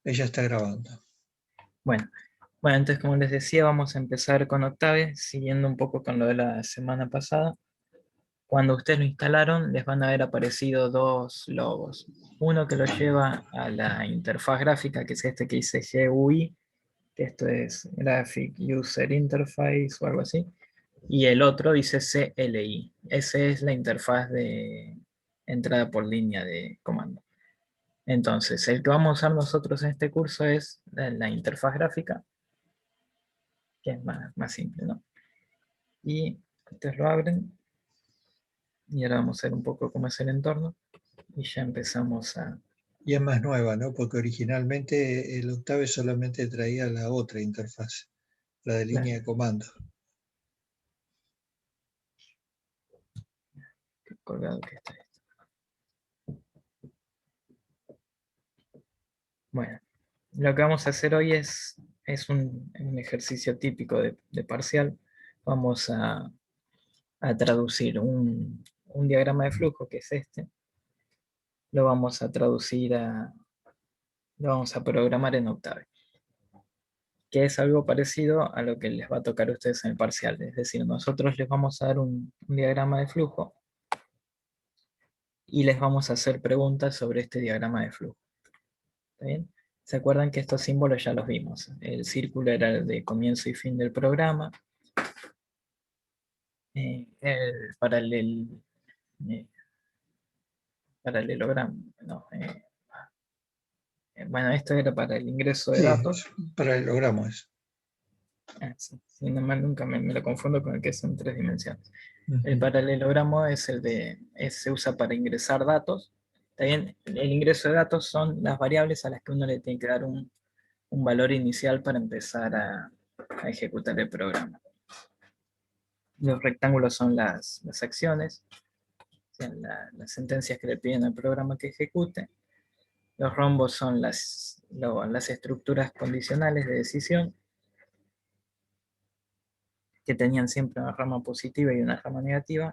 Ella está grabando. Bueno, bueno, entonces como les decía, vamos a empezar con Octave, siguiendo un poco con lo de la semana pasada. Cuando ustedes lo instalaron, les van a haber aparecido dos logos. Uno que lo lleva a la interfaz gráfica, que es este que dice GUI, que esto es Graphic User Interface o algo así. Y el otro dice CLI. Esa es la interfaz de entrada por línea de comando. Entonces, el que vamos a usar nosotros en este curso es la interfaz gráfica, que es más simple, ¿no? Y ustedes lo abren y ahora vamos a ver un poco cómo es el entorno y ya empezamos a... Y es más nueva, ¿no? Porque originalmente el Octave solamente traía la otra interfaz, la de Claro, línea de comando. qué colgado que está esto. Bueno, lo que vamos a hacer hoy es un ejercicio típico de parcial. Vamos a traducir un diagrama de flujo, que es este. Lo vamos a traducir lo vamos a programar en Octave, que es algo parecido a lo que les va a tocar a ustedes en el parcial. Es decir, nosotros les vamos a dar un diagrama de flujo y les vamos a hacer preguntas sobre este diagrama de flujo. ¿Está bien? ¿Se acuerdan que estos símbolos ya los vimos? El círculo era el de comienzo y fin del programa. El eh, paralelogramo, no, bueno, esto era para el ingreso de Sí, datos. paralelogramo es. Sí, sí, nunca me lo confundo con el que es en tres dimensiones. El Ujú. paralelogramo es se usa para ingresar datos. También el ingreso de datos son las variables a las que uno le tiene que dar un valor inicial para empezar a ejecutar el programa. Los rectángulos son las acciones, o sea, las sentencias que le piden al programa que ejecute. Los rombos son las estructuras condicionales de decisión, que tenían siempre una rama positiva y una rama negativa,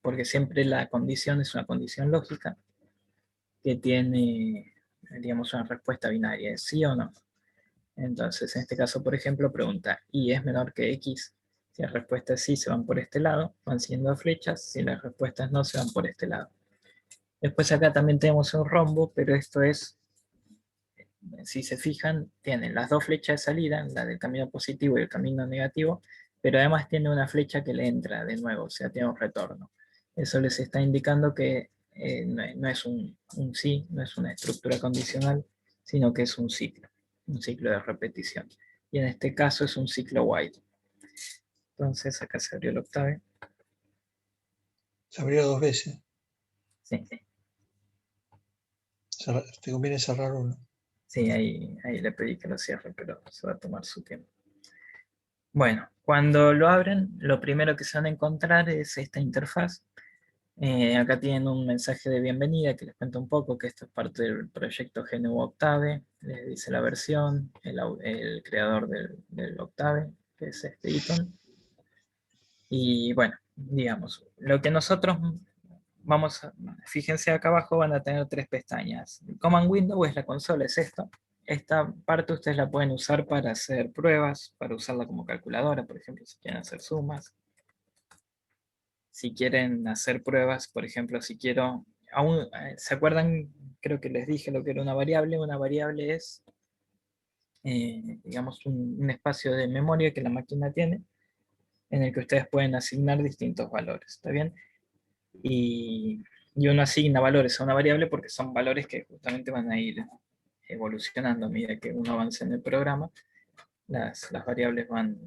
porque siempre la condición es una condición lógica que tiene, digamos, una respuesta binaria, es sí o no. Entonces, en este caso, por ejemplo, pregunta, ¿y es menor que X? Si la respuesta es sí, se van por este lado, van siguiendo flechas, si la respuesta es no, se van por este lado. Después acá también tenemos un rombo, pero esto es, si se fijan, tienen las dos flechas de salida, la del camino positivo y el camino negativo, pero además tiene una flecha que le entra de nuevo, o sea, tiene un retorno. Eso les está indicando que no es un sí, no es una estructura condicional, sino que es un ciclo de repetición. Y en este caso es un ciclo while. Entonces acá se abrió el octave. Se abrió dos veces. Sí, Te conviene cerrar uno. sí, ahí le pedí que lo cierre, pero se va a tomar su tiempo. Bueno, cuando lo abren, lo primero que se van a encontrar es esta interfaz. Acá tienen un mensaje de bienvenida que les cuento un poco, que esto es parte del proyecto GNU Octave, les dice la versión, el creador del Octave, que es este Eaton. Y bueno, digamos, lo que nosotros fíjense acá abajo, van a tener tres pestañas. Command Window es la consola, es esto. Esta parte ustedes la pueden usar para hacer pruebas, para usarla como calculadora, por ejemplo, si quieren hacer sumas. Si quieren hacer pruebas, por ejemplo, si quiero... ¿Se acuerdan? Creo que les dije lo que era una variable. Una variable es, digamos, un espacio de memoria que la máquina tiene, en el que ustedes pueden asignar distintos valores, ¿está bien? Y uno asigna valores a una variable porque son valores que justamente van a ir evolucionando a medida que uno avance en el programa. Las variables van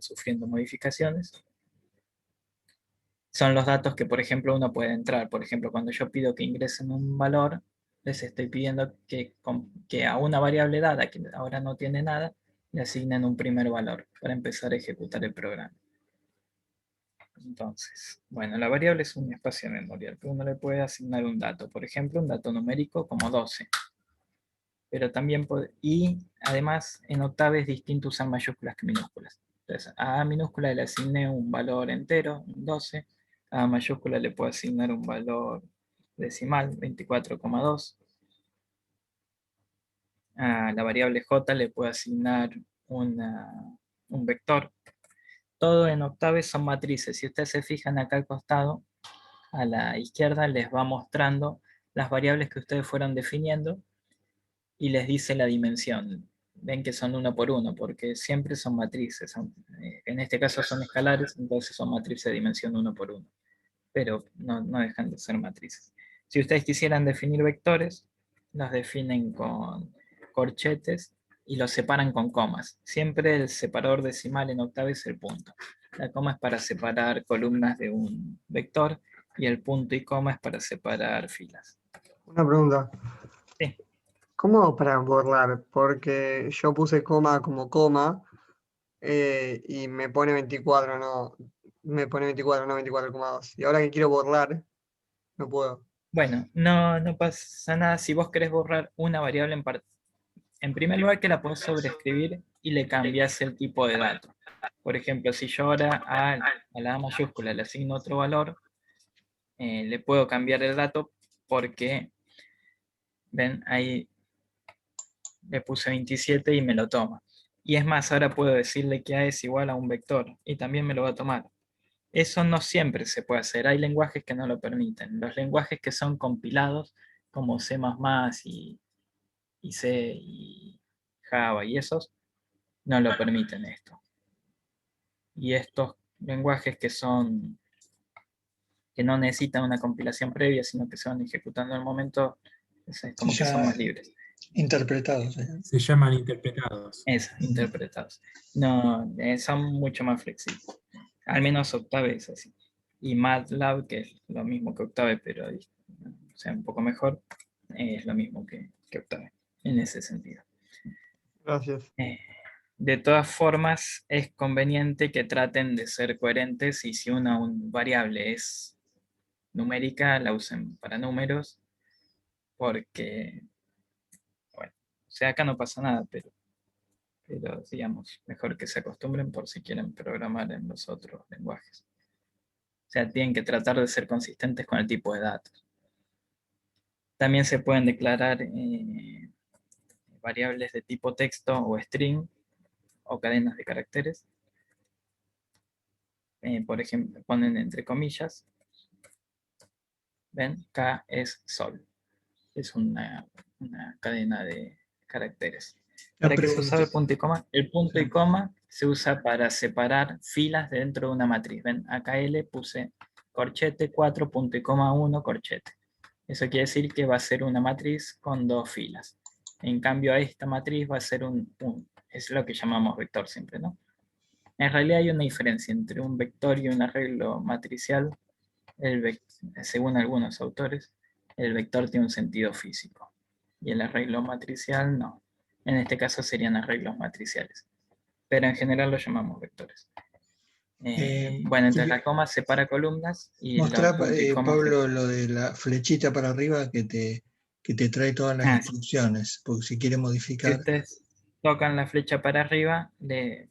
sufriendo modificaciones. Son los datos que, por ejemplo, uno puede entrar. Por ejemplo, cuando yo pido que ingresen un valor, les estoy pidiendo que a una variable dada, que ahora no tiene nada, le asignen un primer valor para empezar a ejecutar el programa. Entonces, bueno, la variable es un espacio de memoria al que uno le puede asignar un dato, por ejemplo, un dato numérico como 12. Pero también y además en Octave es distinto usar mayúsculas que minúsculas. Entonces, a A minúscula le asigné un valor entero, un 12. A mayúscula le puedo asignar un valor decimal, 24,2. A la variable j le puedo asignar un vector. Todo en Octave son matrices. Si ustedes se fijan acá al costado, a la izquierda les va mostrando las variables que ustedes fueron definiendo y les dice la dimensión. Ven que son uno por uno, porque siempre son matrices. En este caso son escalares, entonces son matrices de dimensión uno por uno. Pero no dejan de ser matrices. Si ustedes quisieran definir vectores, los definen con corchetes y los separan con comas. Siempre el separador decimal en Octave es el punto. La coma es para separar columnas de un vector y el punto y coma es para separar filas. Una pregunta. Sí. ¿Cómo hago para borrar? Porque yo puse coma como coma y me pone 24, no. Me pone 24, no 24,2. Y ahora que quiero borrar, no puedo. Bueno, no pasa nada si vos querés borrar una variable en particular. En primer lugar, que la podés sobreescribir y le cambias el tipo de dato. Por ejemplo, si yo ahora a la A mayúscula le asigno otro valor, le puedo cambiar el dato porque, ven, ahí le puse 27 y me lo toma. Y es más, ahora puedo decirle que A es igual a un vector y también me lo va a tomar. Eso no siempre se puede hacer, hay lenguajes que no lo permiten. Los lenguajes que son compilados, como C++ y C y Java y esos, no lo permiten esto. Y estos lenguajes que no necesitan una compilación previa, sino que se van ejecutando en el momento, es como que son más libres. Interpretados. Se llaman interpretados. Interpretados. No, son mucho más flexibles. Al menos Octave es así. Y MATLAB, que es lo mismo que Octave, pero o sea, un poco mejor, es lo mismo que Octave, en ese sentido. Gracias. De todas formas, es conveniente que traten de ser coherentes y si una variable es numérica, la usen para números, porque, bueno, o sea, acá no pasa nada, pero digamos, mejor que se acostumbren por si quieren programar en los otros lenguajes. O sea, tienen que tratar de ser consistentes con el tipo de datos. También se pueden declarar variables de tipo texto o string o cadenas de caracteres. Por ejemplo, ponen entre comillas, ven, K es sol. Es una cadena de caracteres. ¿Para qué se usa el punto y coma? El punto y coma se usa para separar filas dentro de una matriz. Ven, acá L puse corchete 4, punto y coma 1, corchete. Eso quiere decir que va a ser una matriz con dos filas. En cambio, a esta matriz va a ser es lo que llamamos vector siempre, ¿no? En realidad hay una diferencia entre un vector y un arreglo matricial. Según algunos autores, el vector tiene un sentido físico y el arreglo matricial no. En este caso serían arreglos matriciales, pero en general los llamamos vectores. Bueno, entonces la coma separa columnas y Mostrá, punto y coma Pablo, lo de la flechita para arriba que te trae todas las sí. instrucciones, porque si quiere Si modificar. ustedes tocan la flecha para arriba, les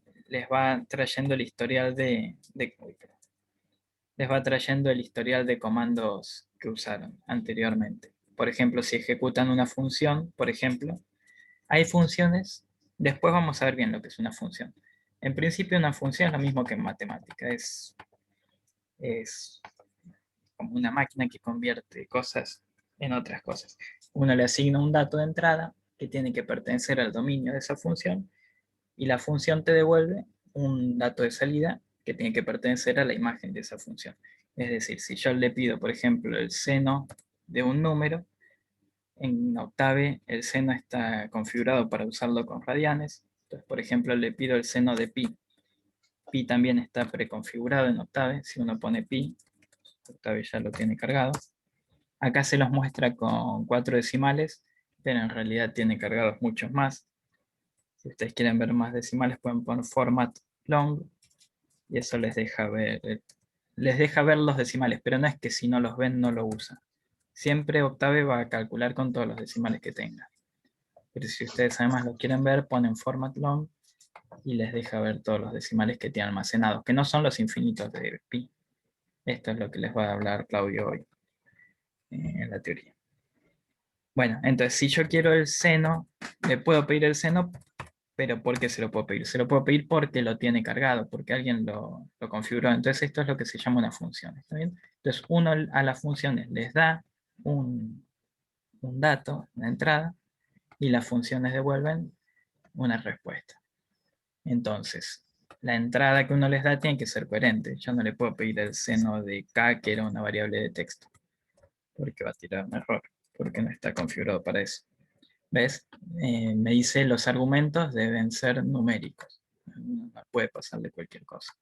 va trayendo el historial les va trayendo el historial de comandos que usaron anteriormente. Por ejemplo, si ejecutan una función, por ejemplo, hay funciones, después vamos a ver bien lo que es una función. En principio una función es lo mismo que en matemática, es como una máquina que convierte cosas en otras cosas. Uno le asigna un dato de entrada que tiene que pertenecer al dominio de esa función y la función te devuelve un dato de salida que tiene que pertenecer a la imagen de esa función. Es decir, si yo le pido, por ejemplo, el seno de un número, en Octave el seno está configurado para usarlo con radianes. Entonces, por ejemplo, le pido el seno de pi. Pi también está preconfigurado en Octave. Si uno pone pi, Octave ya lo tiene cargado. Acá se los muestra con 4 decimales, pero en realidad tiene cargados muchos más. Si ustedes quieren ver más decimales, pueden poner format long y eso les deja ver los decimales, pero no es que si no los ven no lo usan. Siempre Octave va a calcular con todos los decimales que tenga. Pero si ustedes además lo quieren ver, ponen format long y les deja ver todos los decimales que tiene almacenados, que no son los infinitos de pi. Esto es lo que les va a hablar Claudio hoy en la teoría. Bueno, entonces si yo quiero el seno, le puedo pedir el seno, pero ¿por qué se lo puedo pedir? Se lo puedo pedir porque lo tiene cargado, porque alguien lo configuró. Entonces esto es lo que se llama una función, ¿está bien? Entonces uno a las funciones les da un dato, una entrada, y las funciones devuelven una respuesta. Entonces, la entrada que uno les da tiene que ser coherente. Yo no le puedo pedir el seno de k, que era una variable de texto, porque va a tirar un error, porque no está configurado para eso. ¿Ves? Me dice los argumentos deben ser numéricos. No puede pasarle cualquier cosa.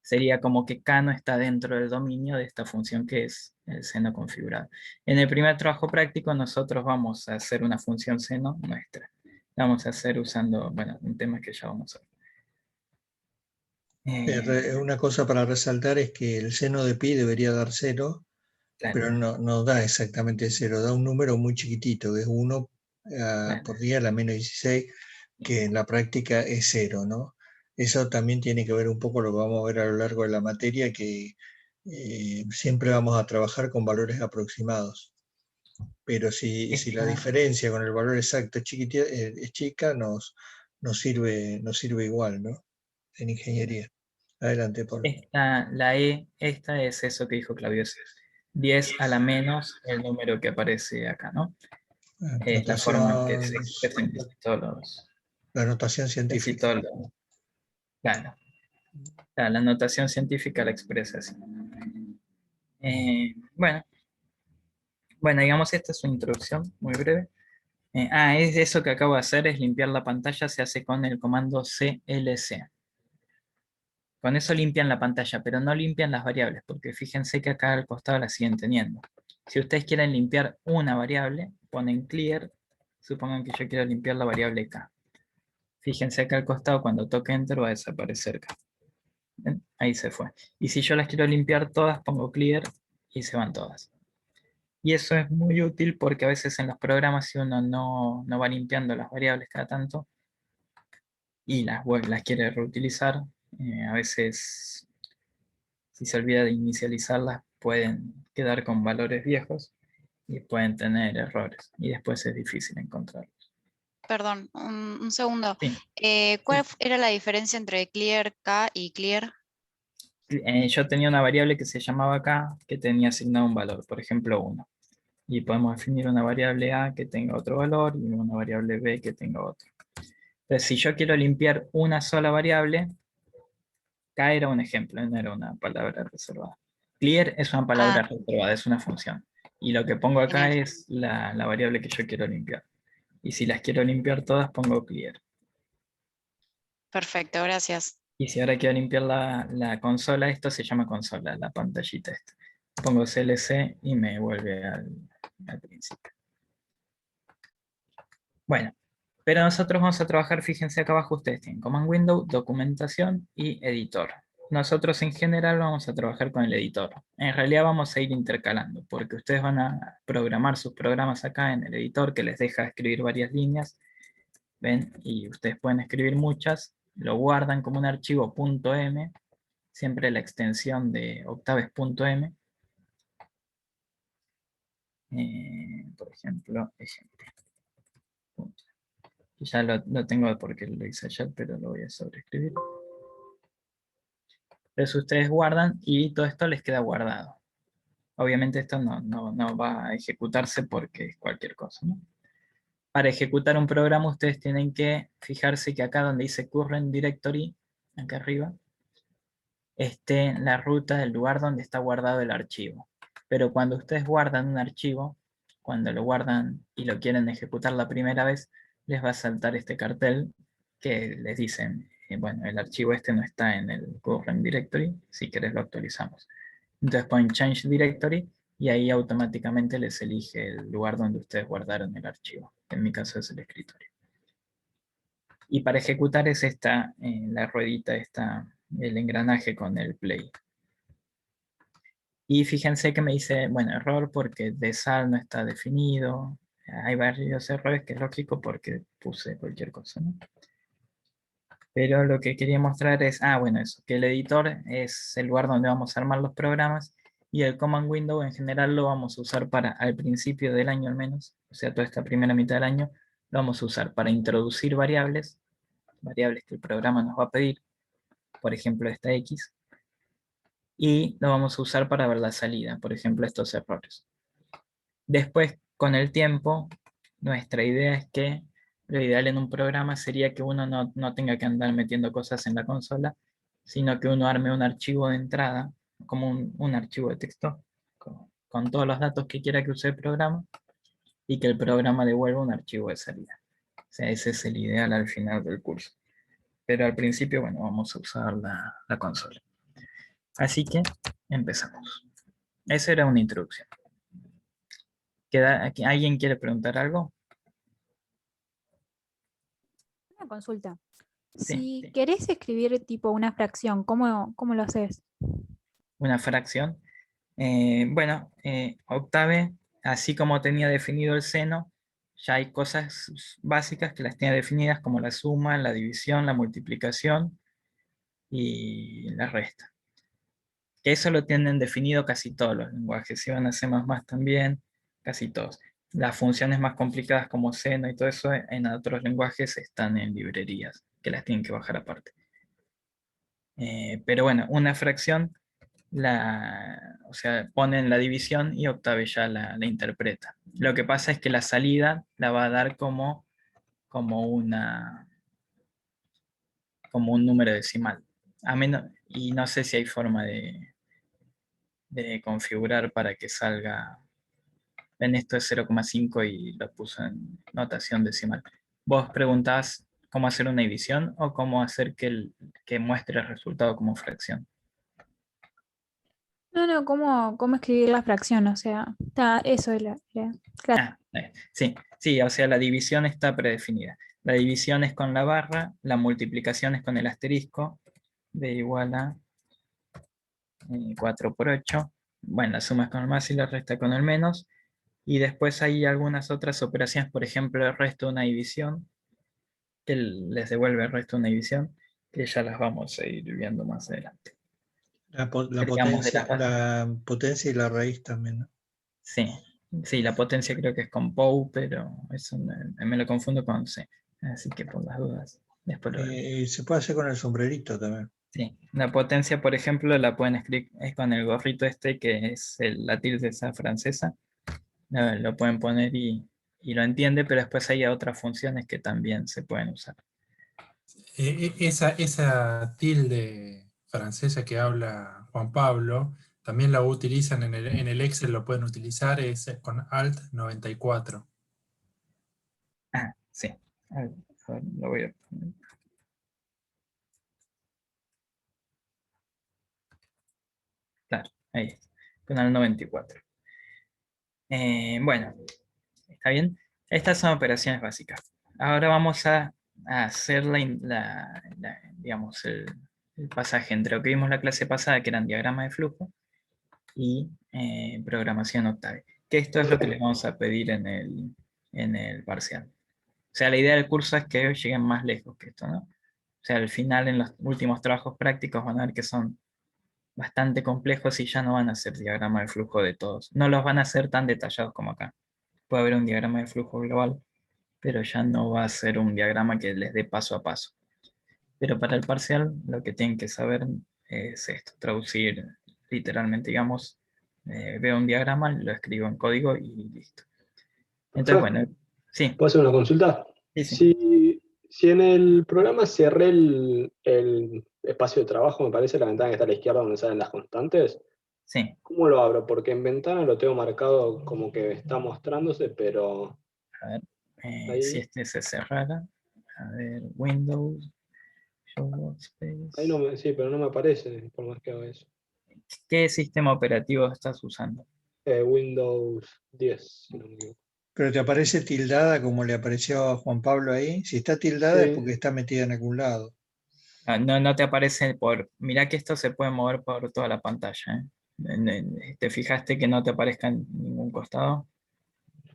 Sería como que k no está dentro del dominio de esta función que es el seno configurado. En el primer trabajo práctico nosotros vamos a hacer una función seno nuestra. La vamos a hacer usando, bueno, un tema que ya vamos a ver. Una cosa para resaltar es que el seno de pi debería dar 0, Claro, pero no da exactamente 0, da un número muy chiquitito, que es 1 claro. por 10 a la menos 16, que en la práctica es 0, ¿no? Eso también tiene que ver un poco lo que vamos a ver a lo largo de la materia, que siempre vamos a trabajar con valores aproximados. Pero si la diferencia con el valor exacto es chica, nos sirve igual, ¿no? En ingeniería. Adelante, Pablo. La E, esta es eso que dijo Claudio, es 10 a la menos el número que aparece acá, ¿no? Es la forma en que se expresan La notación casi científica. todos los- claro. La notación científica la expresa así. Bueno, digamos, esta es una introducción muy breve. Es eso que acabo de hacer, es limpiar la pantalla, se hace con el comando clc. Con eso limpian la pantalla, pero no limpian las variables, porque fíjense que acá al costado la siguen teniendo. Si ustedes quieren limpiar una variable, ponen clear, supongan que yo quiero limpiar la variable k. Fíjense acá al costado, cuando toque enter va a desaparecer k. ¿Ven? Ahí se fue. Y si yo las quiero limpiar todas, pongo clear y se van todas. Y eso es muy útil porque a veces en los programas, si uno no va limpiando las variables cada tanto y las quiere reutilizar, a veces si se olvida de inicializarlas pueden quedar con valores viejos y pueden tener errores y después es difícil encontrarlos. Perdón, un segundo. Sí. ¿Cuál era la diferencia entre clear K y clear? Yo tenía una variable que se llamaba k que tenía asignado un valor, por ejemplo 1. Y podemos definir una variable a que tenga otro valor y una variable b que tenga otro. Entonces, si yo quiero limpiar una sola variable, k era un ejemplo, no era una palabra reservada. Clear es una palabra reservada, es una función. Y lo que pongo acá Genial. es la variable que yo quiero limpiar. Y si las quiero limpiar todas, pongo clear. Perfecto, gracias. Y si ahora quiero limpiar la consola, esto se llama consola, la pantallita esta. Pongo clc y me vuelve al principio. Bueno, pero nosotros vamos a trabajar, fíjense acá abajo, ustedes tienen Command Window, documentación y editor. Nosotros en general vamos a trabajar con el editor. En realidad vamos a ir intercalando, porque ustedes van a programar sus programas acá en el editor que les deja escribir varias líneas. ¿Ven? Y ustedes pueden escribir muchas, lo guardan como un archivo .m, siempre la extensión de octaves.m. Por ejemplo, ya lo tengo porque lo hice ayer, pero lo voy a sobreescribir. Entonces ustedes guardan y todo esto les queda guardado. Obviamente esto no va a ejecutarse porque es cualquier cosa, ¿no? Para ejecutar un programa ustedes tienen que fijarse que acá donde dice current directory, acá arriba, esté la ruta del lugar donde está guardado el archivo. Pero cuando ustedes guardan un archivo, cuando lo guardan y lo quieren ejecutar la primera vez, les va a saltar este cartel que les dicen, bueno, el archivo este no está en el current directory, si querés lo actualizamos. Entonces ponen change directory y ahí automáticamente les elige el lugar donde ustedes guardaron el archivo, que en mi caso es el escritorio. Y para ejecutar es esta, la ruedita, el engranaje con el play. Y fíjense que me dice, bueno, error porque de sal no está definido. Hay varios errores que es lógico porque puse cualquier cosa, ¿no? Pero lo que quería mostrar es, bueno, eso, que el editor es el lugar donde vamos a armar los programas Y el command window en general lo vamos a usar para, al principio del año al menos, o sea, toda esta primera mitad del año, lo vamos a usar para introducir variables que el programa nos va a pedir, por ejemplo esta X, y lo vamos a usar para ver la salida, por ejemplo estos errores. Después, con el tiempo, nuestra idea es que lo ideal en un programa sería que uno no tenga que andar metiendo cosas en la consola, sino que uno arme un archivo de entrada, como un archivo de texto, con todos los datos que quiera que use el programa, y que el programa devuelva un archivo de salida. O sea, ese es el ideal al final del curso. Pero al principio, bueno, vamos a usar la consola. Así que empezamos. Esa era una introducción. ¿Alguien quiere preguntar algo? Una consulta. Sí, Si sí. querés escribir tipo una fracción, ¿cómo lo haces? Una fracción. Bueno, Octave, así como tenía definido el seno, ya hay cosas básicas que las tiene definidas como la suma, la división, la multiplicación y la resta. Que eso lo tienen definido casi todos los lenguajes, si van a C++ también, casi todos. Las funciones más complicadas como seno y todo eso en otros lenguajes están en librerías, que las tienen que bajar aparte. Pero bueno, una fracción, o sea, ponen la división y Octave ya la interpreta. Lo que pasa es que la salida la va a dar como un número decimal. Y no sé si hay forma de configurar para que salga. En esto es 0,5 y lo puso en notación decimal. ¿Vos preguntás cómo hacer una división o cómo hacer que muestre el resultado como fracción? No, ¿cómo escribir la fracción? O sea, eso claro. Sí, o sea, la división está predefinida. La división es con la barra, la multiplicación es con el asterisco, de igual a 4 por 8. Bueno, la suma es con el más y la resta con el menos. Y después hay algunas otras operaciones, por ejemplo, el resto de una división, que les devuelve el resto de una división, que ya las vamos a ir viendo más adelante. La Digamos, de potencia y la raíz también, ¿no? Sí, la potencia creo que es con POU, pero eso me lo confundo con C. Así que por las dudas, después lo veo. Se puede hacer con el sombrerito también. Sí, la potencia, por ejemplo, la pueden escribir es con el gorrito este, que es la tilde esa francesa. Lo pueden poner y lo entiende, pero después hay otras funciones que también se pueden usar. Esa tilde francesa que habla Juan Pablo, también la utilizan en el Excel, lo pueden utilizar, es con Alt 94. Ah, sí. A ver, lo voy a poner. Claro, ahí está. Con el 94. Bueno, ¿está bien? Estas son operaciones básicas. Ahora vamos a hacer digamos, el pasaje entre lo que vimos la clase pasada, que eran diagramas de flujo, y programación Octave. Que esto es lo que les vamos a pedir en el parcial. O sea, la idea del curso es que lleguen más lejos que esto, ¿no? O sea, al final, en los últimos trabajos prácticos van a ver que son bastante complejos y ya no van a hacer diagrama de flujo de todos. No los van a hacer tan detallados como acá. Puede haber un diagrama de flujo global, pero ya no va a ser un diagrama que les dé paso a paso. Pero para el parcial lo que tienen que saber es esto, traducir literalmente, digamos, veo un diagrama, lo escribo en código y listo. Entonces, bueno, sí. ¿Puedo hacer una consulta? Sí. Si en el programa cerré el espacio de trabajo, me parece la ventana que está a la izquierda donde salen las constantes, Sí. ¿cómo lo abro? Porque en ventana lo tengo marcado como que está mostrándose, pero... A ver, ahí, si este se cerrara, a ver, Windows, Show Workspace. ahí sí, pero no me aparece por más que haga eso. ¿Qué sistema operativo estás usando? Windows 10, si no me equivoco. Pero te aparece tildada como le apareció a Juan Pablo ahí. Si está tildada Sí. es porque está metida en algún lado. No te aparece mirá que esto se puede mover por toda la pantalla. ¿Te fijaste que no te aparezca en ningún costado?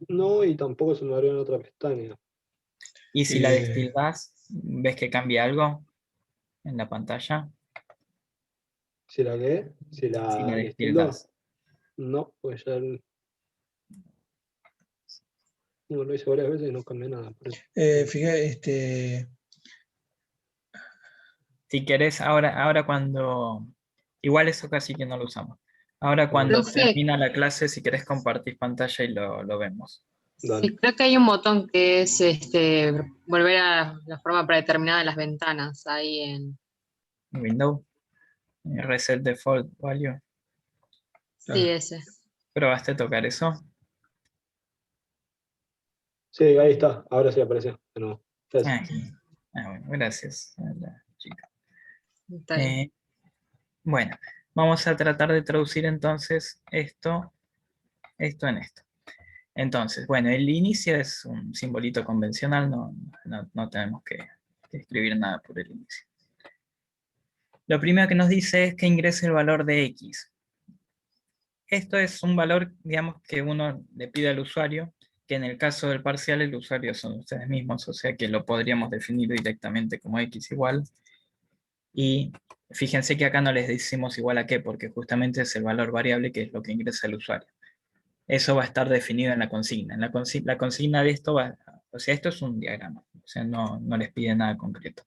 No, y tampoco se me abrió en otra pestaña. Y si la destildás, ¿ves que cambia algo en la pantalla? ¿Si la qué? ¿Si Si la destildo? destildás. No, pues ya no, lo hice varias veces y no cambié nada. Por eso. Fíjate, Si querés, ahora cuando... Igual eso casi que no lo usamos. Ahora cuando Profe, termina la clase, si querés compartir pantalla y lo vemos. Dale. creo que hay un botón que es volver a la forma predeterminada de las ventanas ahí en... Windows, Reset Default Value. Sí, ese. ¿Probaste tocar eso? Sí, ahí está. Ahora sí apareció. de nuevo. Entonces, Bueno, gracias a la chica. Está bien. Bueno, vamos a tratar de traducir entonces esto en esto. Entonces, bueno, el inicio es un simbolito convencional, no tenemos que escribir nada por el inicio. Lo primero que nos dice es que ingrese el valor de X. Esto es un valor, digamos, que uno le pide al usuario, que en el caso del parcial el usuario son ustedes mismos, o sea que lo podríamos definir directamente como X igual. Y fíjense que acá no les decimos igual a qué, porque justamente es el valor variable que es lo que ingresa el usuario. Eso va a estar definido en la consigna. En la consigna de esto va, o sea, esto es un diagrama, o sea, no les pide nada concreto.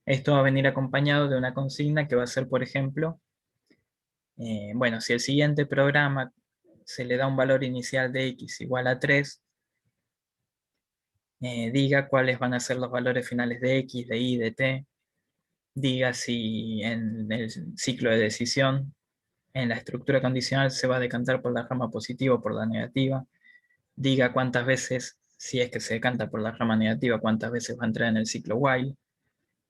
Esto va a venir acompañado de una consigna que va a ser, por ejemplo, bueno, si el siguiente programa se le da un valor inicial de X igual a 3, diga cuáles van a ser los valores finales de X, de Y, de T, diga si en el ciclo de decisión, en la estructura condicional se va a decantar por la rama positiva o por la negativa, diga cuántas veces, si es que se decanta por la rama negativa, cuántas veces va a entrar en el ciclo while.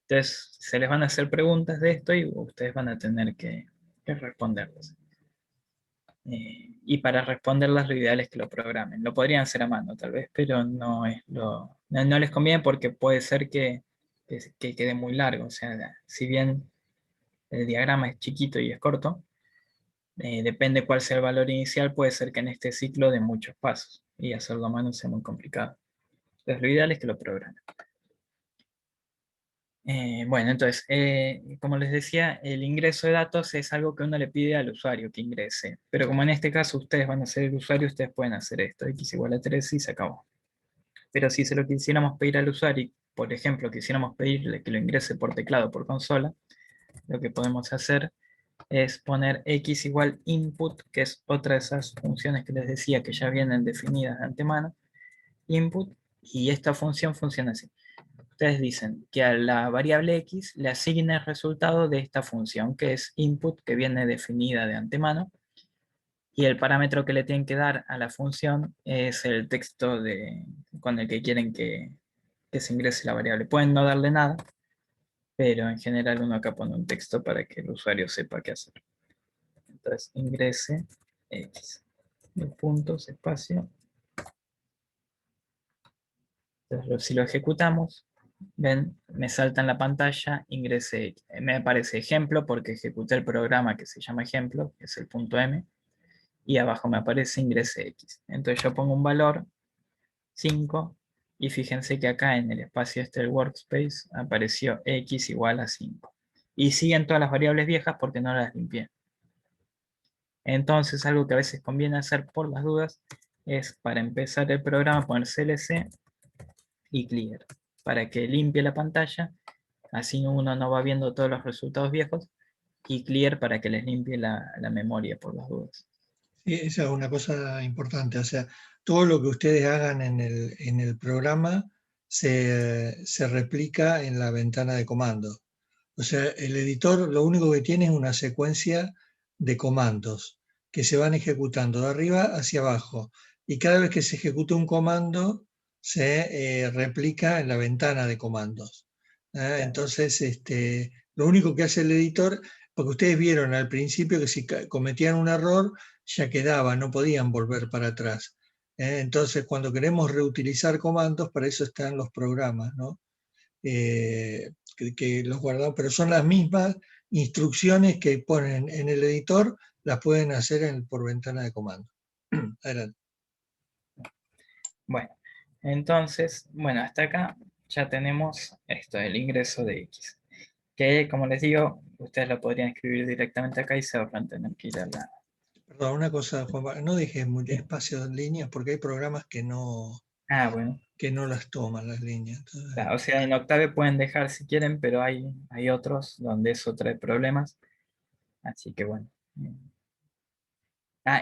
Entonces, se les van a hacer preguntas de esto y ustedes van a tener que responderlas. Y para responderlas lo ideal es que lo programen. Lo podrían hacer a mano tal vez, pero no les conviene porque puede ser que quede muy largo. O sea, si bien el diagrama es chiquito y es corto, depende cuál sea el valor inicial, puede ser que en este ciclo de muchos pasos y hacerlo a mano sea muy complicado. Entonces lo ideal es que lo programen. Bueno, entonces, como les decía, el ingreso de datos es algo que uno le pide al usuario que ingrese, pero como en este caso ustedes van a ser el usuario, ustedes pueden hacer esto, X igual a 3 y se acabó. Pero si se lo quisiéramos pedir al usuario, por ejemplo, quisiéramos pedirle que lo ingrese por teclado o por consola, lo que podemos hacer es poner X igual input, que es otra de esas funciones que les decía que ya vienen definidas de antemano, input, y esta función funciona así. Ustedes dicen que a la variable X le asigne el resultado de esta función, que es input, que viene definida de antemano, y el parámetro que le tienen que dar a la función es el texto con el que quieren que se ingrese la variable. Pueden no darle nada, pero en general uno acá pone un texto para que el usuario sepa qué hacer. Entonces, ingrese X. Dos puntos, espacio. Entonces, si lo ejecutamos, ven, me salta en la pantalla, ingrese X. Me aparece ejemplo porque ejecuté el programa que se llama ejemplo, que es el punto M, y abajo me aparece ingrese X. Entonces yo pongo un valor, 5, y fíjense que acá en el espacio este del workspace apareció X igual a 5. Y siguen todas las variables viejas porque no las limpié. Entonces algo que a veces conviene hacer por las dudas es para empezar el programa poner CLC y clear, para que limpie la pantalla, así uno no va viendo todos los resultados viejos, y clear para que les limpie la memoria por las dudas. Sí, esa es una cosa importante. O sea, todo lo que ustedes hagan en el programa se replica en la ventana de comando. O sea, el editor lo único que tiene es una secuencia de comandos que se van ejecutando de arriba hacia abajo. Y cada vez que se ejecuta un comando, se replica en la ventana de comandos. Entonces, lo único que hace el editor, porque ustedes vieron al principio que si cometían un error, ya quedaba, no podían volver para atrás. Entonces, cuando queremos reutilizar comandos, para eso están los programas, ¿no? Que los guardamos, pero son las mismas instrucciones que ponen en el editor, las pueden hacer por ventana de comando. Adelante. Bueno, entonces, bueno, hasta acá ya tenemos esto, el ingreso de X. Que como les digo, ustedes lo podrían escribir directamente acá y se ahorran tener que ir a Perdón, una cosa, Juanpa, no dejes espacio en líneas porque hay programas que no Bueno. las toman las líneas. Entonces, Claro, o sea, en Octave pueden dejar si quieren, pero hay otros donde eso trae problemas. Así que bueno.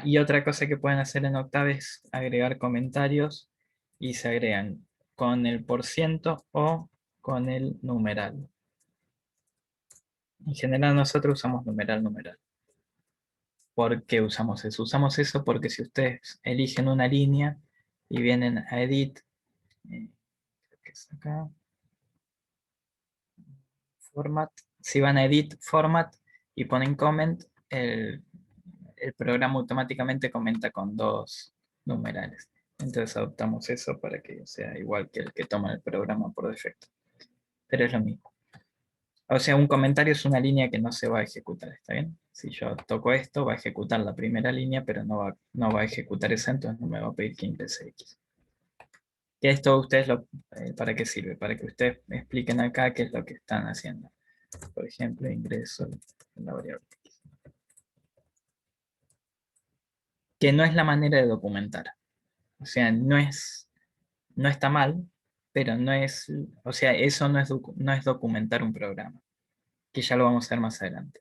Y otra cosa que pueden hacer en Octave es agregar comentarios y se agregan con el % o con el numeral. En general nosotros usamos numeral. ¿Por qué usamos eso? Usamos eso porque si ustedes eligen una línea y vienen a Edit, creo que es acá, Format, si van a Edit, Format y ponen Comment, el programa automáticamente comenta con 2 numerales. Entonces adoptamos eso para que sea igual que el que toma el programa por defecto. Pero es lo mismo. O sea, un comentario es una línea que no se va a ejecutar, ¿está bien? Si yo toco esto, va a ejecutar la primera línea, pero no va a ejecutar esa, entonces no me va a pedir que ingrese X. Que esto ustedes ¿para qué sirve? Para que ustedes me expliquen acá qué es lo que están haciendo. Por ejemplo, ingreso en la variable X. Que no es la manera de documentar. O sea, no está mal, pero no es, o sea, eso no es documentar un programa, que ya lo vamos a ver más adelante.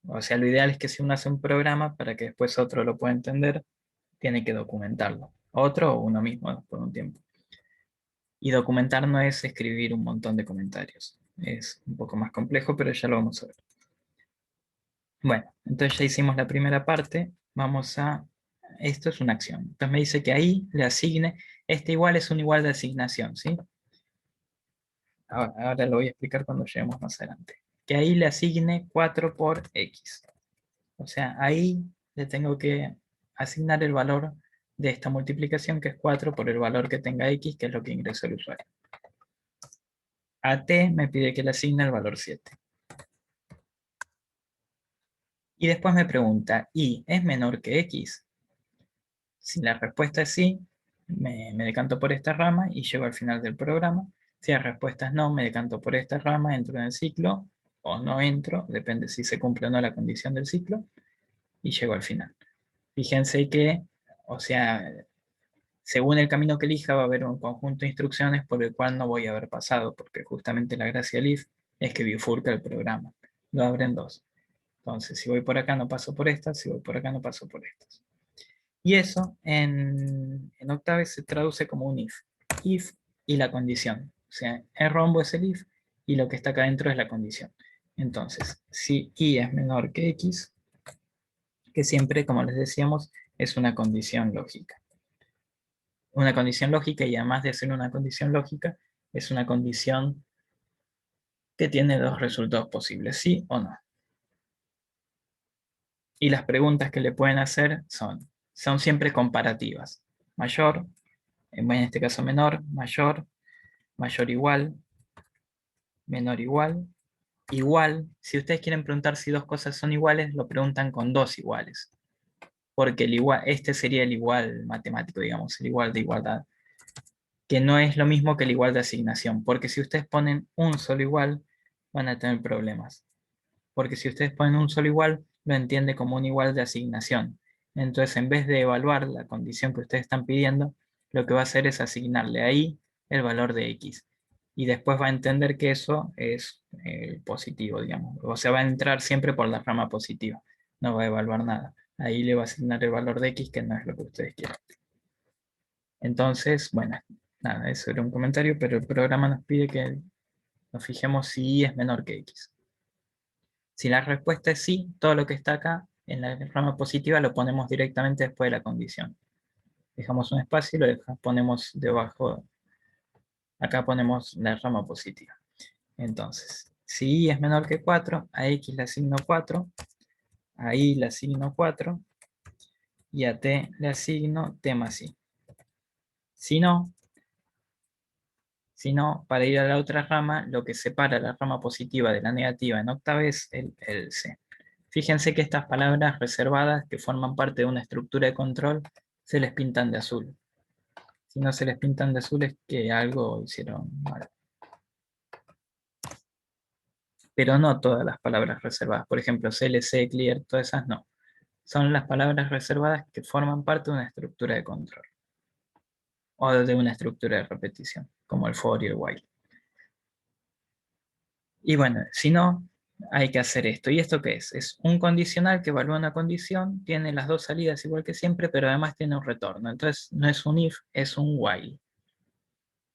O sea, lo ideal es que si uno hace un programa, para que después otro lo pueda entender, tiene que documentarlo. Otro o uno mismo por un tiempo. Y documentar no es escribir un montón de comentarios. Es un poco más complejo, pero ya lo vamos a ver. Bueno, entonces ya hicimos la primera parte. Esto es una acción. Entonces me dice que ahí le asigne, este igual es un igual de asignación, ¿sí? Ahora lo voy a explicar cuando lleguemos más adelante. Que ahí le asigne 4 por X. O sea, ahí le tengo que asignar el valor de esta multiplicación, que es 4 por el valor que tenga X, que es lo que ingresó el usuario. A T me pide que le asigne el valor 7. Y después me pregunta, ¿Y es menor que X? Si la respuesta es sí, me decanto por esta rama y llego al final del programa. Si la respuesta es no, me decanto por esta rama, entro en el ciclo o no entro, depende si se cumple o no la condición del ciclo, y llego al final. Fíjense que, o sea, según el camino que elija va a haber un conjunto de instrucciones por el cual no voy a haber pasado, porque justamente la gracia del if es que bifurca el programa. Lo abre en 2. Entonces, si voy por acá no paso por estas, si voy por acá no paso por estas. Y eso en Octave se traduce como un if. If y la condición. O sea, el rombo es el if y lo que está acá adentro es la condición. Entonces, si y es menor que x, que siempre, como les decíamos, es una condición lógica. Una condición lógica, y además de ser una condición lógica, es una condición que tiene 2 resultados posibles, sí o no. Y las preguntas que le pueden hacer son siempre comparativas. Mayor, en este caso menor, mayor igual, menor igual, igual. Si ustedes quieren preguntar si 2 cosas son iguales, lo preguntan con 2 iguales. Porque el igual, este sería el igual matemático, digamos, el igual de igualdad. Que no es lo mismo que el igual de asignación. Porque si ustedes ponen un solo igual, van a tener problemas. Porque si ustedes ponen un solo igual, lo entiende como un igual de asignación. Entonces, en vez de evaluar la condición que ustedes están pidiendo, lo que va a hacer es asignarle ahí el valor de x. Y después va a entender que eso es positivo, digamos. O sea, va a entrar siempre por la rama positiva. No va a evaluar nada. Ahí le va a asignar el valor de x, que no es lo que ustedes quieren. Entonces, bueno, nada, eso era un comentario, pero el programa nos pide que nos fijemos si y es menor que x. Si la respuesta es sí, todo lo que está acá en la rama positiva lo ponemos directamente después de la condición. Dejamos un espacio y lo ponemos debajo. Acá ponemos la rama positiva. Entonces, si y es menor que 4, a x le asigno 4, a y le asigno 4, y a t le asigno t más i. Si no, para ir a la otra rama, lo que separa la rama positiva de la negativa en Octave es el else. Fíjense que estas palabras reservadas que forman parte de una estructura de control se les pintan de azul. Si no se les pintan de azul es que algo hicieron mal. Pero no todas las palabras reservadas. Por ejemplo, CLC, clear, todas esas no. son las palabras reservadas que forman parte de una estructura de control. O de una estructura de repetición, como el for y el while. Y bueno, si no, hay que hacer esto. ¿Y esto qué es? Es un condicional que evalúa una condición, tiene las dos salidas igual que siempre, pero además tiene un retorno. Entonces no es un if, es un while.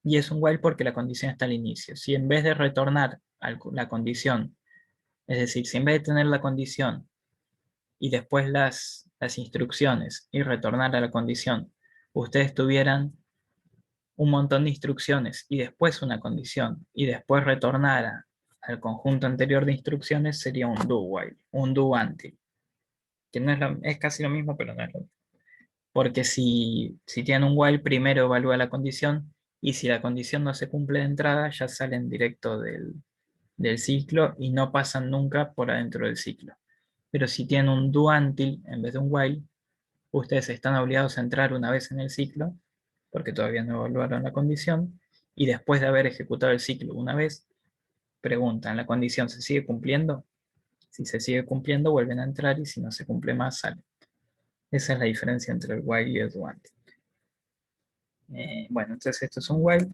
Y es un while porque la condición está al inicio. Si en vez de retornar la condición, es decir, si en vez de tener la condición y después las instrucciones y retornar a la condición, ustedes tuvieran un montón de instrucciones y después una condición y después retornara al conjunto anterior de instrucciones, sería un do while, un do until, que no es casi lo mismo, pero no es lo mismo. Porque si tienen un while, primero evalúa la condición y si la condición no se cumple de entrada, ya salen directo del ciclo y no pasan nunca por adentro del ciclo. Pero si tienen un do until en vez de un while, ustedes están obligados a entrar una vez en el ciclo, porque todavía no evaluaron la condición, y después de haber ejecutado el ciclo una vez, preguntan, ¿la condición se sigue cumpliendo? Si se sigue cumpliendo, vuelven a entrar, y si no se cumple más, salen. Esa es la diferencia entre el while y el do until. Bueno, entonces esto es un while.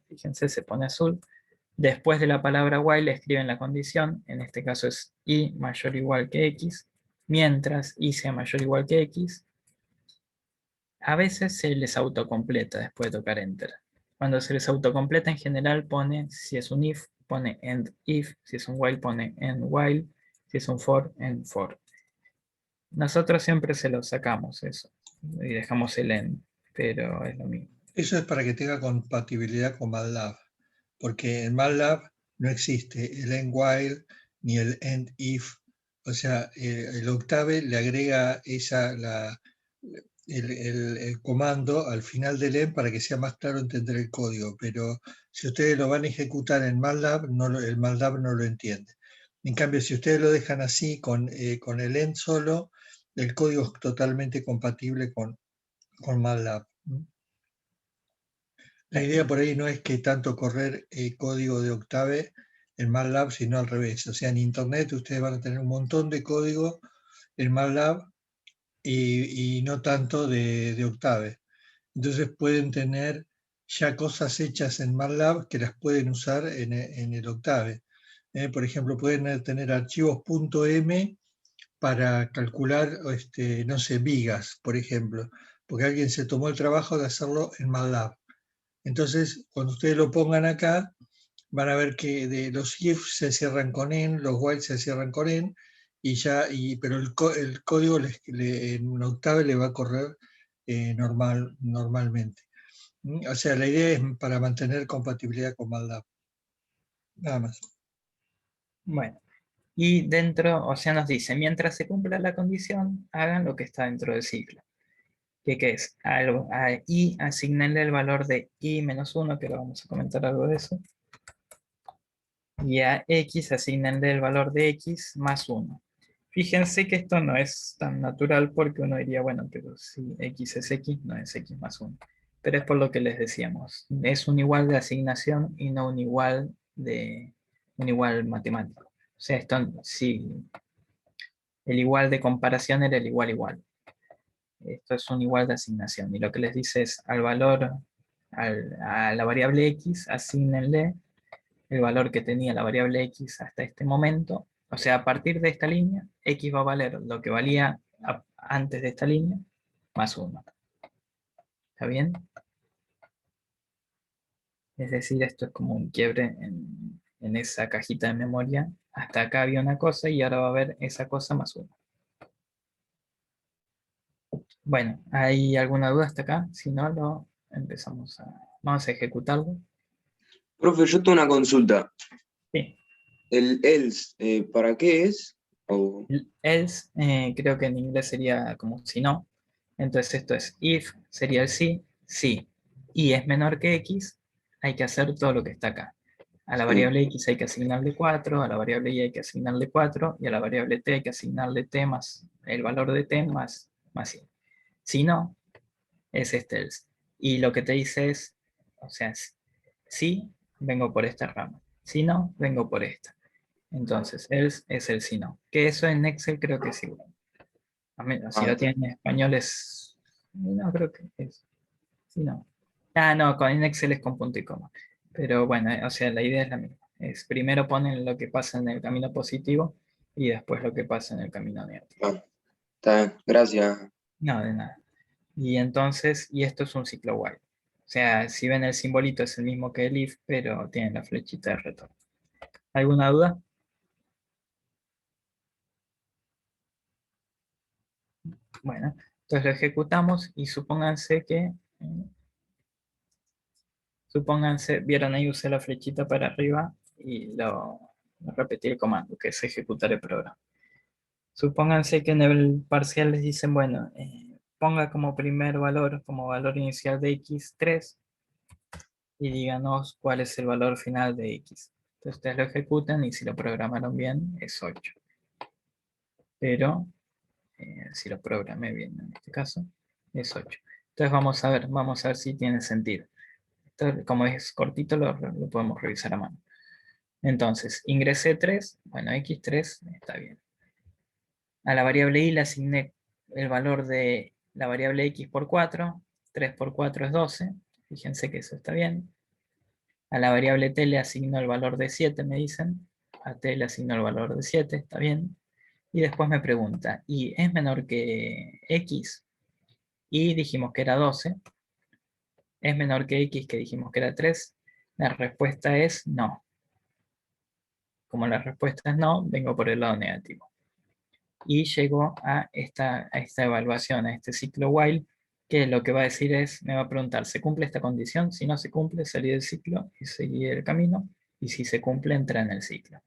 Fíjense, se pone azul. Después de la palabra while escriben la condición, en este caso es y mayor o igual que x, mientras y sea mayor o igual que x. A veces se les autocompleta después de tocar enter. Cuando se les autocompleta en general pone, si es un if, pone end if, si es un while pone end while, si es un for, end for. Nosotros siempre se lo sacamos eso y dejamos el end, pero es lo mismo. Eso es para que tenga compatibilidad con MATLAB, porque en MATLAB no existe el end while ni el end if. O sea, el Octave le agrega el comando al final del end para que sea más claro entender el código, pero si ustedes lo van a ejecutar en MATLAB, el MATLAB no lo entiende. En cambio, si ustedes lo dejan así con el end solo, el código es totalmente compatible con MATLAB. La idea por ahí no es que tanto correr código de Octave en MATLAB, sino al revés. O sea, en Internet ustedes van a tener un montón de código en MATLAB y no tanto de Octave. Entonces pueden tener ya cosas hechas en MATLAB que las pueden usar en el Octave. Por ejemplo, pueden tener archivos .m para calcular, no sé, vigas, por ejemplo, porque alguien se tomó el trabajo de hacerlo en MATLAB. Entonces, cuando ustedes lo pongan acá, van a ver que los if se cierran con en, los while se cierran con en, pero el código en Octave le va a correr normalmente. O sea, la idea es para mantener compatibilidad con MATLAB. Nada más. Bueno, y dentro, o sea, nos dice, mientras se cumpla la condición, hagan lo que está dentro del ciclo. ¿Qué es? A i asignarle el valor de i menos 1, que ahora vamos a comentar algo de eso. Y a x asignarle el valor de x más 1. Fíjense que esto no es tan natural porque uno diría, bueno, pero si x es x, no es x más 1. Pero es por lo que les decíamos. Es un igual de asignación y no un igual matemático. O sea, esto sí, el igual de comparación era el igual. Esto es un igual de asignación. Y lo que les dice es al valor, a la variable x, asignenle el valor que tenía la variable x hasta este momento. O sea, a partir de esta línea, x va a valer lo que valía antes de esta línea, más 1. ¿Está bien? Es decir, esto es como un quiebre en esa cajita de memoria. Hasta acá había una cosa y ahora va a haber esa cosa más 1. Bueno, ¿hay alguna duda hasta acá? Si no, vamos a ejecutarlo. Profe, yo tengo una consulta. Sí. ¿El else para qué es? El else creo que en inglés sería como si no. Entonces esto es if, sería el sí, y es menor que x, hay que hacer todo lo que está acá. A la variable x hay que asignarle 4, a la variable y hay que asignarle 4, y a la variable t hay que asignarle t más el valor de t más y. Si no, es este else. Y lo que te dice es, o sea, si vengo por esta rama, si no, vengo por esta. Entonces, else es el si no. Que eso en Excel creo que es igual. Si lo tienen en español es... No, creo que es... Sí, no. No, en Excel es con punto y coma. Pero bueno, o sea, la idea es la misma. Es primero ponen lo que pasa en el camino positivo y después lo que pasa en el camino negativo. Ah, está bien, gracias. No, de nada. Y entonces, y esto es un ciclo while. O sea, si ven el simbolito es el mismo que el if, pero tiene la flechita de retorno. ¿Alguna duda? Bueno, entonces lo ejecutamos y supónganse que... vieron ahí usé la flechita para arriba y lo repetí el comando, que es ejecutar el programa. Supónganse que en el parcial les dicen, bueno, ponga como primer valor, como valor inicial de x 3 y díganos cuál es el valor final de x. Entonces ustedes lo ejecutan y si lo programaron bien es 8. Pero si lo programé bien en este caso es 8. Entonces vamos a ver si tiene sentido. Entonces, como es cortito lo podemos revisar a mano. Entonces, ingresé 3, bueno, x3 está bien. A la variable y le asigné el valor de la variable x por 4, 3 por 4 es 12, fíjense que eso está bien. A la variable t le asigno el valor de 7, me dicen, a t le asigno el valor de 7, está bien. Y después me pregunta, ¿y es menor que x? Y dijimos que era 12. ¿Es menor que x que dijimos que era 3? La respuesta es no. Como la respuesta es no, vengo por el lado negativo. Y llego a esta evaluación, a este ciclo while, que lo que va a decir es, me va a preguntar, ¿se cumple esta condición? Si no se cumple, salir del ciclo y seguir el camino. Y si se cumple, entra en el ciclo.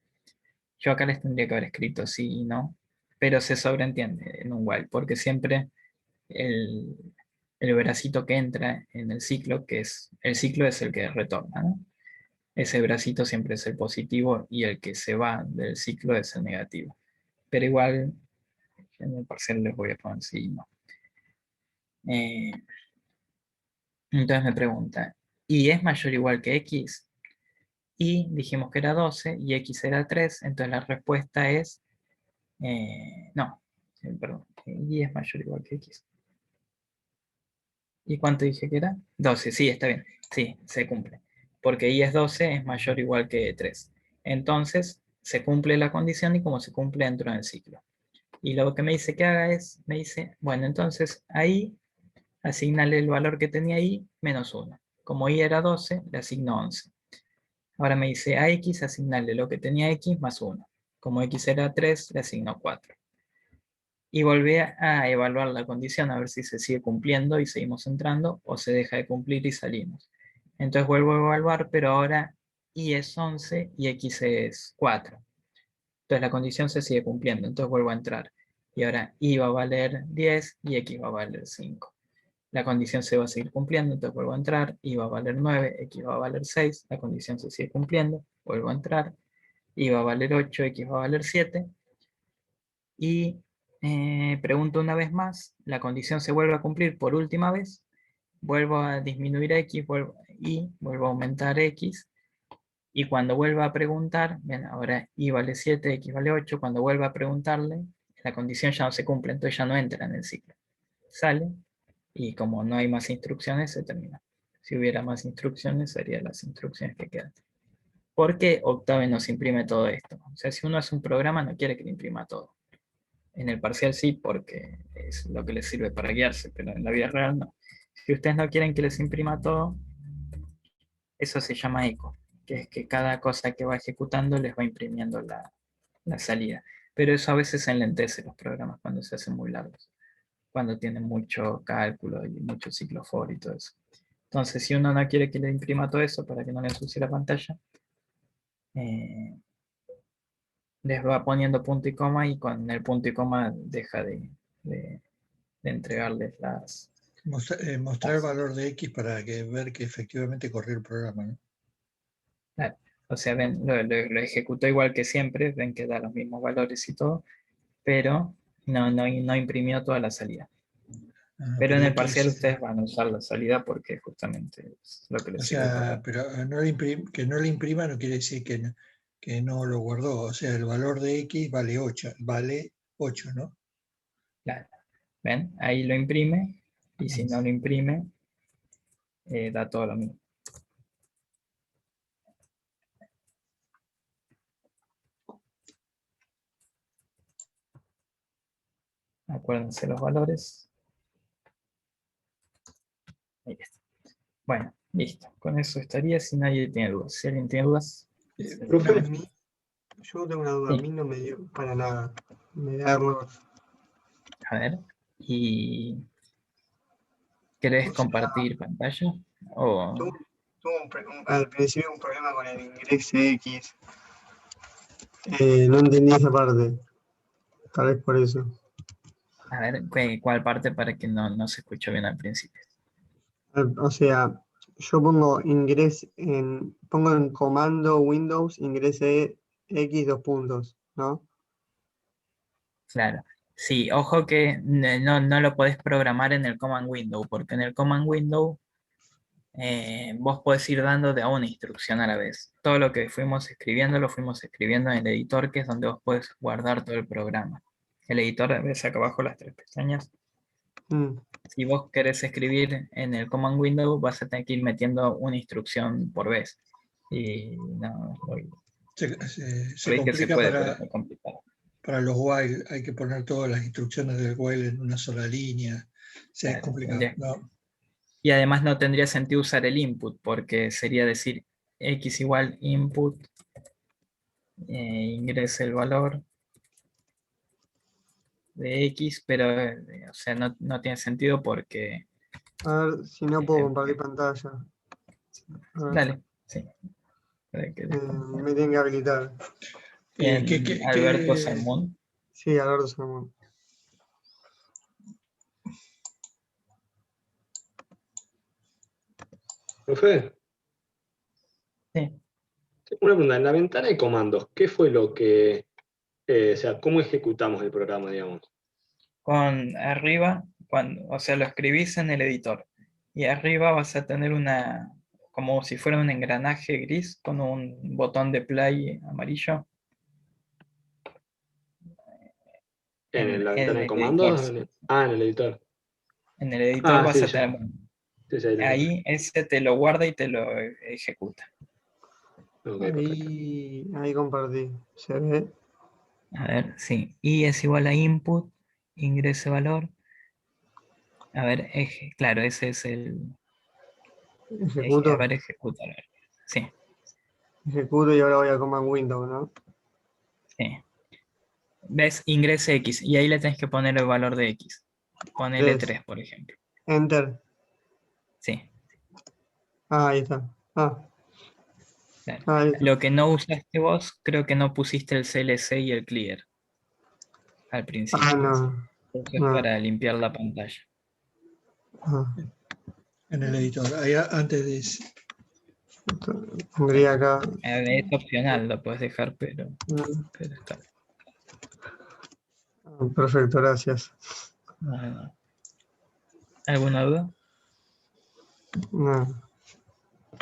Yo acá les tendría que haber escrito sí y no, pero se sobreentiende en un while, porque siempre el bracito que entra en el ciclo, el ciclo es el que retorna, ¿no? Ese bracito siempre es el positivo y el que se va del ciclo es el negativo. Pero igual, en el parcial les voy a poner sí y no. Entonces me pregunta, ¿y es mayor o igual que x? Y dijimos que era 12 y x era 3, entonces la respuesta es no, perdón, y es mayor o igual que x. ¿Y cuánto dije que era? 12, sí, está bien, sí, se cumple. Porque y es 12, es mayor o igual que 3. Entonces, se cumple la condición y como se cumple dentro del ciclo. Y lo que me dice que haga es, me dice, bueno, entonces ahí, asignale el valor que tenía ahí, menos 1. Como y era 12, le asigno 11. Ahora me dice a x, asignarle lo que tenía x más 1. Como x era 3, le asigno 4. Y volví a evaluar la condición, a ver si se sigue cumpliendo y seguimos entrando, o se deja de cumplir y salimos. Entonces vuelvo a evaluar, pero ahora y es 11 y x es 4. Entonces la condición se sigue cumpliendo, entonces vuelvo a entrar. Y ahora y va a valer 10 y x va a valer 5. La condición se va a seguir cumpliendo, entonces vuelvo a entrar, y va a valer 9, x va a valer 6, la condición se sigue cumpliendo, vuelvo a entrar, y va a valer 8, x va a valer 7, y pregunto una vez más, la condición se vuelve a cumplir por última vez, vuelvo a disminuir x, vuelvo a aumentar x, y cuando vuelva a preguntar, bien, ahora y vale 7, x vale 8, cuando vuelva a preguntarle, la condición ya no se cumple, entonces ya no entra en el ciclo. Sale, y como no hay más instrucciones, se termina. Si hubiera más instrucciones, serían las instrucciones que quedan. ¿Por qué Octave nos imprime todo esto? O sea, si uno hace un programa, no quiere que le imprima todo. En el parcial sí, porque es lo que les sirve para guiarse, pero en la vida real no. Si ustedes no quieren que les imprima todo, eso se llama eco, que es que cada cosa que va ejecutando les va imprimiendo la salida. Pero eso a veces enlentece los programas cuando se hacen muy largos, cuando tienen mucho cálculo y mucho ciclo for y todo eso. Entonces, si uno no quiere que le imprima todo eso para que no le ensucie la pantalla, les va poniendo punto y coma, y con el punto y coma deja de entregarles las... Mostrar el valor de x para ver que efectivamente corrió el programa, ¿no? Claro. O sea, ven, lo ejecutó igual que siempre, ven que da los mismos valores y todo, pero no imprimió toda la salida. Pero en el parcial ustedes van a usar la salida porque justamente es lo que les sirve. O sea, pero que no le imprima no quiere decir que no lo guardó. O sea, el valor de x vale 8, ¿no? Claro. ¿Ven? Ahí lo imprime, y si no lo imprime, da todo lo mismo. Acuérdense los valores. Ahí está. Bueno, listo. Con eso estaría, si nadie tiene dudas. Si alguien tiene dudas. Profe, yo tengo una duda, Sí. a mí no me dio para nada. Me da error. A ver. ¿Y querés O sea, compartir pantalla? O, tuve al principio un problema con el ingreso X. No entendí esa parte. Tal vez por eso. a ver, ¿cuál parte para que no se escuchó bien al principio? O sea, yo pongo pongo en comando Windows ingrese X 2 puntos, ¿no? Claro. Sí, ojo que no lo podés programar en el command window, porque en el command window vos podés ir dando de a una instrucción a la vez. Todo lo que fuimos escribiendo, lo fuimos escribiendo en el editor, que es donde vos podés guardar todo el programa. El editor, ves acá abajo las 3 pestañas. Mm. Si vos querés escribir en el command window, vas a tener que ir metiendo una instrucción por vez. Y no, Se por ahí que se complica puede, pero es muy complicado. para los while, hay que poner todas las instrucciones del while en una sola línea. O sea, es Claro, complicado. No. Y además no tendría sentido usar el input, porque sería decir x igual input, ingrese el valor de x, pero o sea, no tiene sentido porque... A ver si no puedo compartir pantalla. A ver, Dale, sí. Para que me tienen que habilitar. Alberto Salmón. Sí, Alberto Salmón. Profe, Sí. una pregunta. En la ventana de comandos, ¿qué fue lo que, o sea, cómo ejecutamos el programa, digamos? Con arriba, o sea, lo escribís en el editor. Y arriba vas a tener como si fuera un engranaje gris con un botón de play amarillo. ¿En la En ventana de el editor, comandos? sí. En el editor. En el editor vas Sí, a ya. tener... Sí, ahí lo encontré. Ahí ese te lo guarda y te lo ejecuta. Ok, perfecto. Ahí compartí. ¿Se ve? A ver, sí. Y es igual a input, ingrese valor. A ver, claro, ese es el... Ejecuto. A ver, ejecutar. Sí, Ejecuto y ahora voy a command Windows, ¿no? sí. ¿Ves? Ingrese X. Y ahí le tenés que poner el valor de X. Ponele 3. 3, por ejemplo. Enter. Sí. Ahí está. Claro. Ahí está. Lo que no usaste vos, creo que no pusiste el CLC y el clear al principio. No. Eso es para limpiar la pantalla. En el editor, ahí antes de ese. Pondría acá. Es opcional, lo puedes dejar, pero está. Perfecto, gracias. ¿Alguna duda? No.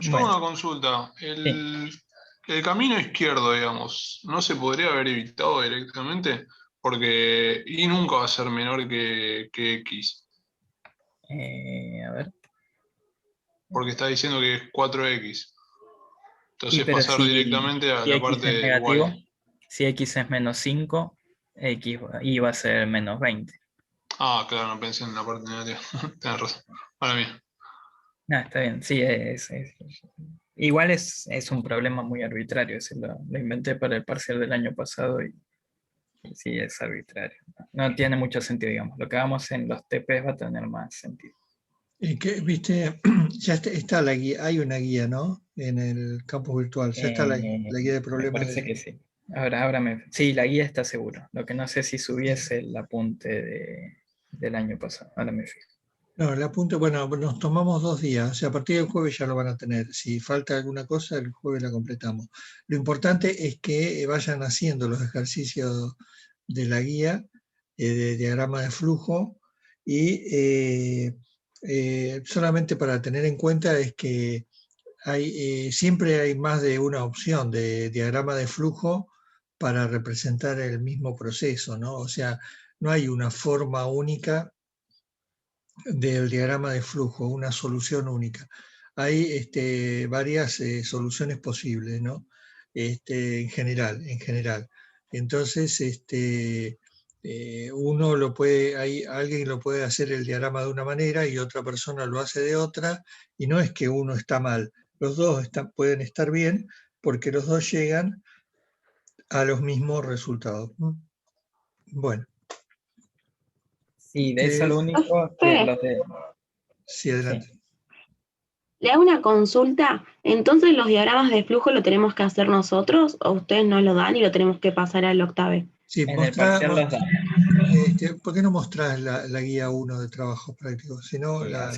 Yo hago una consulta. El camino izquierdo, digamos, ¿no se podría haber evitado directamente? Porque Y nunca va a ser menor que X. A ver. Porque está diciendo que es 4X. Entonces Pero pasar directamente a si la X parte es de negativo, Y. si X es menos 5, Y va a ser menos 20. Ah, claro, no pensé en la parte negativa. Tienes razón. Para mí. No, está bien, sí, igual es un problema muy arbitrario, ese lo inventé para el parcial del año pasado y sí es arbitrario. No tiene mucho sentido, digamos. Lo que hagamos en los TPs va a tener más sentido. Viste, ya está la guía, hay una guía, ¿no? En el campus virtual, ya está la guía de problemas. Me parece que sí. Sí, la guía está seguro. Lo que no sé si subiese el apunte del año pasado. Ahora me fijo. No, el apunte, bueno, nos tomamos 2 días, o sea, a partir del jueves ya lo van a tener. Si falta alguna cosa, el jueves la completamos. Lo importante es que vayan haciendo los ejercicios de la guía, de diagrama de flujo, y solamente para tener en cuenta es que siempre hay más de una opción de diagrama de flujo para representar el mismo proceso, ¿no? O sea, no hay una forma única del diagrama de flujo, una solución única. Hay varias soluciones posibles, ¿no? En general. Entonces, uno lo puede, alguien lo puede hacer el diagrama de una manera y otra persona lo hace de otra, y no es que uno está mal, los dos pueden estar bien porque los dos llegan a los mismos resultados. Bueno. Sí, de eso lo único que los de... Sí, adelante. Sí. Le hago una consulta. Entonces, ¿los diagramas de flujo lo tenemos que hacer nosotros o ustedes nos lo dan y lo tenemos que pasar al octave? Sí, En el parcial los dan. ¿Por qué no mostrás la guía 1 de trabajos prácticos? Si no, Sí, la...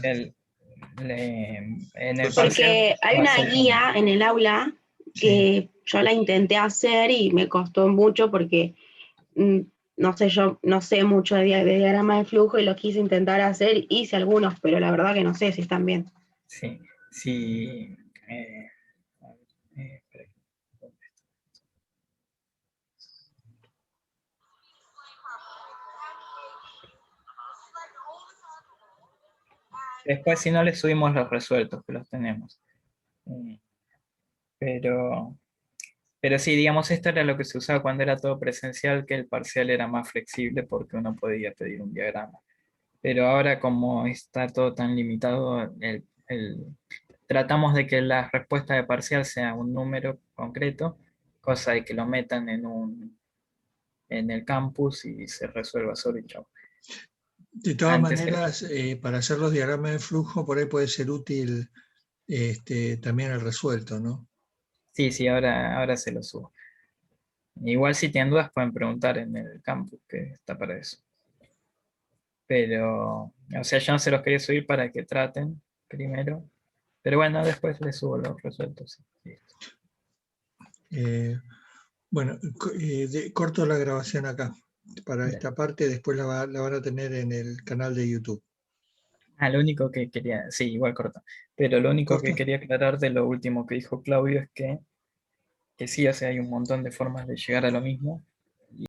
en el Porque Porque hay una guía en el aula que yo la intenté hacer y me costó mucho porque, no sé, yo no sé mucho de diagrama de flujo y lo quise intentar hacer, hice algunos, pero la verdad que no sé si están bien. Sí, sí. Después, si no, le subimos los resueltos, que los tenemos. Pero sí, digamos, esto era lo que se usaba cuando era todo presencial, que el parcial era más flexible porque uno podía pedir un diagrama. Pero ahora, como está todo tan limitado, tratamos de que la respuesta de parcial sea un número concreto, cosa de que lo metan en el campus y se resuelva solo y chao. De todas maneras, para hacer los diagramas de flujo, por ahí puede ser útil también el resuelto, ¿no? Sí, ahora se lo subo. Igual si tienen dudas pueden preguntar en el campus, que está para eso. Pero, o sea, yo no se los quería subir para que traten primero. Pero bueno, después les subo los resueltos. Sí. Bueno, corto la grabación acá para esta parte, después la van a tener en el canal de YouTube. Lo único que quería, sí, igual corto, pero lo único que quería aclarar de lo último que dijo Claudio es que sí, o sea, hay un montón de formas de llegar a lo mismo,